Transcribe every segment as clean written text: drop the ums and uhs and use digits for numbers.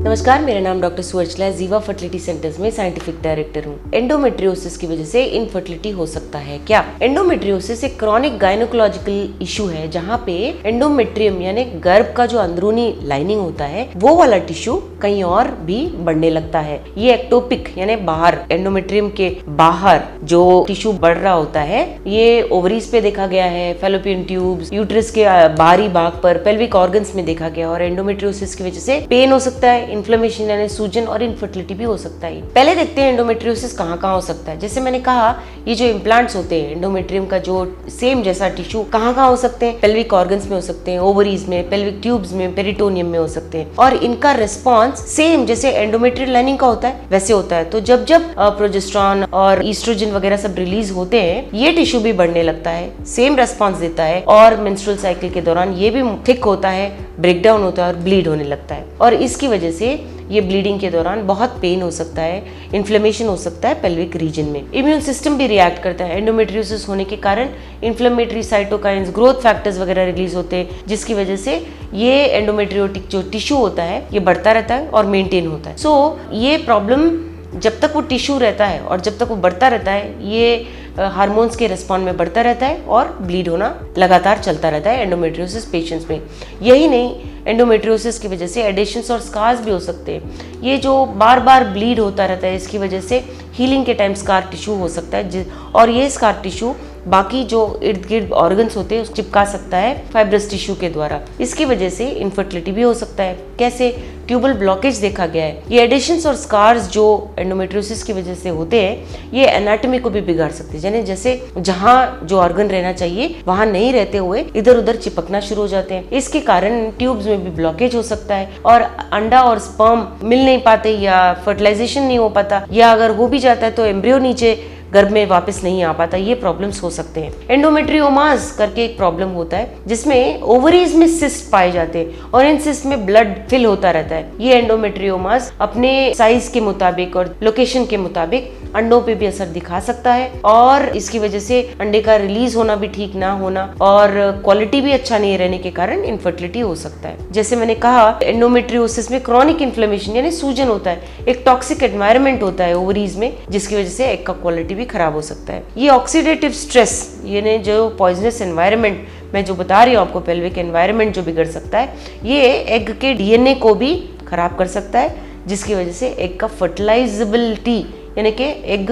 नमस्कार, मेरा नाम डॉक्टर सुवर्चला जीवा फर्टिलिटी सेंटर्स में साइंटिफिक डायरेक्टर हूँ। एंडोमेट्रियोसिस की वजह से इनफर्टिलिटी हो सकता है क्या? एंडोमेट्रियोसिस एक क्रॉनिक गायनोकोलॉजिकल इशू है जहाँ पे एंडोमेट्रियम यानी गर्भ का जो अंदरूनी लाइनिंग होता है वो वाला टिश्यू कहीं और भी बढ़ने लगता है। ये एक्टोपिक यानी बाहर एंडोमेट्रियम के बाहर जो टिश्यू बढ़ रहा होता है ये ओवरीज पे देखा गया है, फैलोपियन ट्यूब्स, यूट्रस के बाहरी भाग पर, पेल्विक ऑर्गन्स में देखा गया। और एंडोमेट्रियोसिस की वजह से पेन हो सकता है, इन्फ्लेमेशन यानी सूजन और इनफर्टिलिटी भी हो सकता है। पहले देखते हैं एंडोमेट्रियोसिस कहाँ हो सकता है। जैसे मैंने कहा ये जो इम्प्लांट्स होते हैं एंडोमेट्रियम का जो सेम जैसा टिश्यू कहाँ हो सकते हैं, पेल्विक ऑर्गन्स में हो सकते हैं, ओवरीज में, पेल्विक ट्यूब्स में, पेरिटोनियम में हो सकते हैं। और इनका रिस्पॉन्स सेम जैसे एंडोमेट्रियल लाइनिंग का होता है वैसे होता है। तो जब प्रोजेस्टेरॉन और ईस्ट्रोजन वगैरह सब रिलीज होते हैं ये टिश्यू भी बढ़ने लगता है, सेम रेस्पॉन्स देता है। और मेंस्ट्रुअल साइकिल के दौरान ये भी थिक होता है, ब्रेक डाउन होता है और ब्लीड होने लगता है। और इसकी वजह से ये ब्लीडिंग के दौरान बहुत पेन हो सकता है, इन्फ्लेमेशन हो सकता है पेल्विक रीजन में। इम्यून सिस्टम भी रिएक्ट करता है। एंडोमेट्रियोसिस होने के कारण इन्फ्लेमेटरी साइटोकाइंस, ग्रोथ फैक्टर्स वगैरह रिलीज होते हैं जिसकी वजह से ये एंडोमेट्रियोटिक जो टिश्यू होता है ये बढ़ता रहता है और मेंटेन होता है। सो ये प्रॉब्लम जब तक वो टिश्यू रहता है और जब तक वो बढ़ता रहता है ये हार्मोन्स के रिस्पॉन्स में बढ़ता रहता है और ब्लीड होना लगातार चलता रहता है एंडोमेट्रियोसिस पेशेंट्स में। यही नहीं, एंडोमेट्रियोसिस की वजह से एडिशंस और स्कार्स भी हो सकते हैं। ये जो बार बार ब्लीड होता रहता है इसकी वजह से हीलिंग के टाइम स्कार टिश्यू हो सकता है और ये स्कार टिश्यू बाकी जो इर्द गिर्द ऑर्गन्स होते हैं उस चिपका सकता है फाइब्रस टिश्यू के द्वारा। इसकी वजह से इनफर्टिलिटी भी हो सकता है। कैसे? ट्यूबल ब्लॉकेज देखा गया है। ये एडिशंस और स्कार्स जो एंडोमेट्रियोसिस की वजह से होते हैं ये एनाटॉमी को भी बिगाड़ सकते हैं। यानी जैसे जहाँ जो ऑर्गन रहना चाहिए वहाँ नहीं रहते हुए इधर उधर चिपकना शुरू हो जाते हैं। इसके कारण ट्यूब्स में भी ब्लॉकेज हो सकता है और अंडा और स्पर्म मिल नहीं पाते या फर्टिलाइजेशन नहीं हो पाता, या अगर हो भी जाता है तो एम्ब्रियो नीचे गर्भ में वापस नहीं आ पाता। ये प्रॉब्लम्स हो सकते हैं। एंडोमेट्रियोमास करके एक प्रॉब्लम होता है जिसमें ओवरीज में सिस्ट पाए जाते हैं और इन सिस्ट में ब्लड फिल होता रहता है। ये एंडोमेट्रियोमास अपने साइज के मुताबिक और लोकेशन के मुताबिक अंडों पे भी असर दिखा सकता है और इसकी वजह से अंडे का रिलीज होना भी ठीक ना होना और क्वालिटी भी अच्छा नहीं रहने के कारण इनफर्टिलिटी हो सकता है। जैसे मैंने कहा एंडोमेट्रियोसिस में क्रॉनिक इन्फ्लेमेशन यानी सूजन होता है, एक टॉक्सिक एनवायरनमेंट होता है ओवरीज में जिसकी वजह से एग का क्वालिटी भी खराब हो सकता है। ये ऑक्सीडेटिव स्ट्रेस यानी जो पॉइजनस एनवायरनमेंट मैं जो बता रही हूँ आपको, पेल्विक एनवायरनमेंट जो बिगड़ सकता है ये एग के डीएनए को भी खराब कर सकता है जिसकी वजह से एग का फर्टिलाइजेबिलिटी यानी कि एग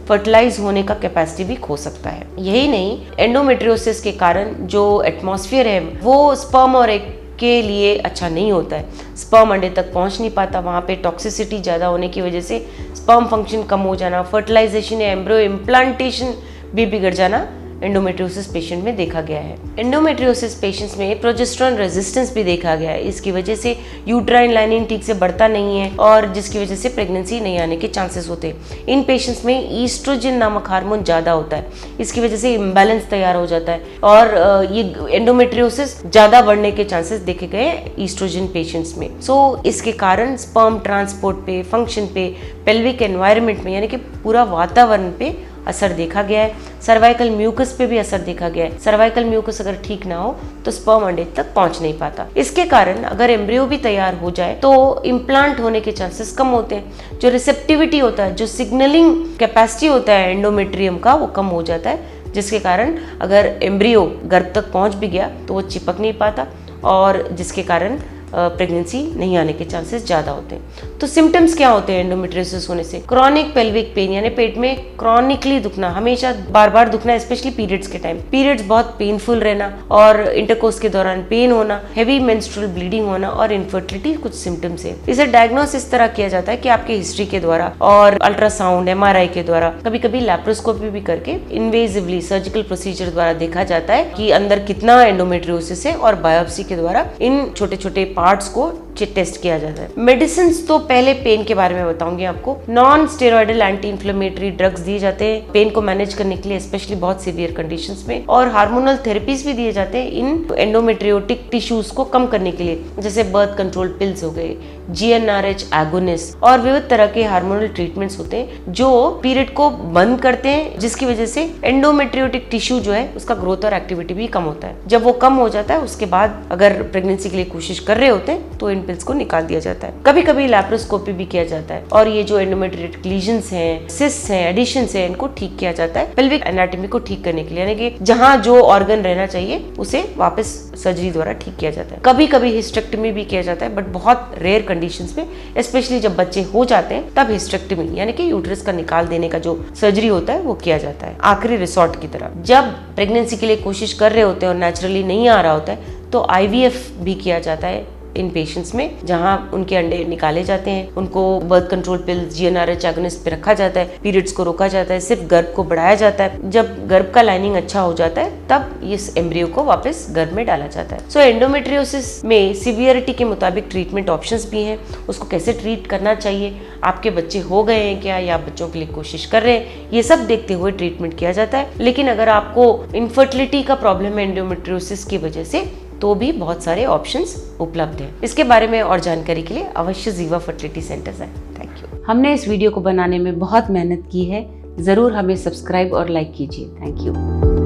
फर्टिलाइज होने का कैपेसिटी भी खो सकता है। यही नहीं, एंडोमेट्रियोसिस के कारण जो एटमॉस्फेयर है वो स्पर्म और एग के लिए अच्छा नहीं होता है। स्पर्म अंडे तक पहुंच नहीं पाता, वहाँ पे टॉक्सिसिटी ज़्यादा होने की वजह से स्पर्म फंक्शन कम हो जाना, फर्टिलाइजेशन या एम्ब्रियो इम्प्लांटेशन भी बिगड़ जाना एंडोमेट्रियोसिस पेशेंट में देखा गया है। एंडोमेट्रियोसिस पेशेंट्स में प्रोजेस्टेरॉन रेजिस्टेंस भी देखा गया है। इसकी वजह से यूट्राइन लाइनिंग ठीक से बढ़ता नहीं है और जिसकी वजह से प्रेगनेंसी नहीं आने के चांसेस होते हैं। इन पेशेंट्स में ईस्ट्रोजन नामक हार्मोन ज़्यादा होता है, इसकी वजह से इम्बैलेंस तैयार हो जाता है और ये एंडोमेट्रियोसिस ज़्यादा बढ़ने के चांसेस देखे गए ईस्ट्रोजन पेशेंट्स में। सो इसके कारण स्पर्म ट्रांसपोर्ट पे, फंक्शन पे, पेल्विक एनवायरनमेंट में यानी कि पूरा वातावरण पे असर देखा गया है। सर्वाइकल म्यूकस पे भी असर देखा गया है। सर्वाइकल म्यूकस अगर ठीक ना हो तो स्पर्म अंडे तक पहुंच नहीं पाता। इसके कारण अगर एम्ब्रियो भी तैयार हो जाए तो इम्प्लांट होने के चांसेस कम होते हैं। जो रिसेप्टिविटी होता है, जो सिग्नलिंग कैपेसिटी होता है एंडोमेट्रियम का वो कम हो जाता है जिसके कारण अगर एम्ब्रियो गर्भ तक पहुंच भी गया तो वो चिपक नहीं पाता और जिसके कारण प्रेगनेंसी नहीं आने के चांसेस ज़्यादा होते हैं। तो सिम्टम्स क्या होते हैं एंडोमेट्रियोसिस होने से? क्रॉनिक पेल्विक पेन यानी पेट में क्रॉनिकली दुखना, हमेशा बार बार दुखना, स्पेशली पीरियड्स के टाइम, पीरियड्स बहुत पेनफुल रहना और इंटरकोर्स के दौरान पेन होना, हेवी मेंस्ट्रुअल ब्लीडिंग होना और इनफर्टिलिटी कुछ सिम्टम्स है। इसे डायग्नोस इस तरह किया जाता है कि आपके हिस्ट्री के द्वारा और अल्ट्रासाउंड, MRI के द्वारा, कभी कभी लैप्रोस्कोपी भी करके इन्वेजिवली सर्जिकल प्रोसीजर द्वारा देखा जाता है कि अंदर कितना एंडोमेट्रियोसिस है और बायोप्सी के द्वारा इन छोटे छोटे पार्ट्स को टेस्ट किया जाता है। मेडिसिन तो पहले पेन के बारे में बताऊंगी आपको। Non steroidal anti inflammatory drugs दिए जाते हैं पेन को मैनेज करने के लिए, स्पेशली बहुत सीवियर कंडीशंस में, और हार्मोनल थेरेपीज भी दिए जाते हैं इन एंडोमेट्रियोटिक टिश्यूज को कम करने के लिए, जैसे बर्थ कंट्रोल पिल्स हो गए, GnRH एगोनिस्ट और विविध तरह के हार्मोनल ट्रीटमेंट्स होते हैं जो पीरियड को बंद करते हैं जिसकी वजह से एंडोमेट्रियोटिक टिश्यू जो है उसका ग्रोथ और एक्टिविटी भी कम होता है। जब वो कम हो जाता है उसके बाद अगर प्रेगनेंसी के लिए कोशिश कर रहे होते हैं तो इन पिल्स को निकाल दिया जाता है। कभी कभी लैप्रोस्कोपी भी किया जाता है और ये जो एंडोमेट्रियोटिक लीजन्स हैं, सिस्ट्स हैं, एडिशंस हैं, इनको ठीक किया जाता है पेल्विक एनाटॉमी को ठीक करने के लिए, यानी कि जहां जो ऑर्गन रहना चाहिए उसे वापस सर्जरी द्वारा ठीक किया जाता है। कभी कभी हिस्टेक्टमी भी किया जाता है, बट बहुत रेयर कंडीशंस में, स्पेशली जब बच्चे हो जाते हैं तब हिस्टेक्टमी यानी कि यूट्रस का निकाल देने का जो सर्जरी होता है वो किया जाता है आखिरी रिसोर्ट की तरह। जब प्रेगनेंसी के लिए कोशिश कर रहे होते हैं और नेचुरली नहीं आ रहा होता है तो आईवीएफ भी किया जाता है इन पेशेंट्स में, जहां उनके अंडे निकाले जाते हैं, उनको birth control pills GnRH agonist पे रखा जाता है, पीरियड्स को रोका जाता है, सिर्फ गर्भ को बढ़ाया जाता है। जब गर्भ का लाइनिंग अच्छा हो जाता है तब इस एम्ब्रियो को वापस गर्भ में डाला जाता है। सो एंडोमेट्रियोसिस में सीवियरिटी के मुताबिक ट्रीटमेंट ऑप्शंस भी हैं, उसको कैसे ट्रीट करना चाहिए, आपके बच्चे हो गए हैं क्या या बच्चों के लिए कोशिश कर रहे हैं, ये सब देखते हुए ट्रीटमेंट किया जाता है। लेकिन अगर आपको इनफर्टिलिटी का प्रॉब्लम है एंडोमेट्रियोसिस की वजह से तो भी बहुत सारे ऑप्शंस उपलब्ध हैं। इसके बारे में और जानकारी के लिए अवश्य जीवा फर्टिलिटी सेंटर आए। Thank you. हमने इस वीडियो को बनाने में बहुत मेहनत की है, ज़रूर हमें सब्सक्राइब और लाइक कीजिए। Thank you.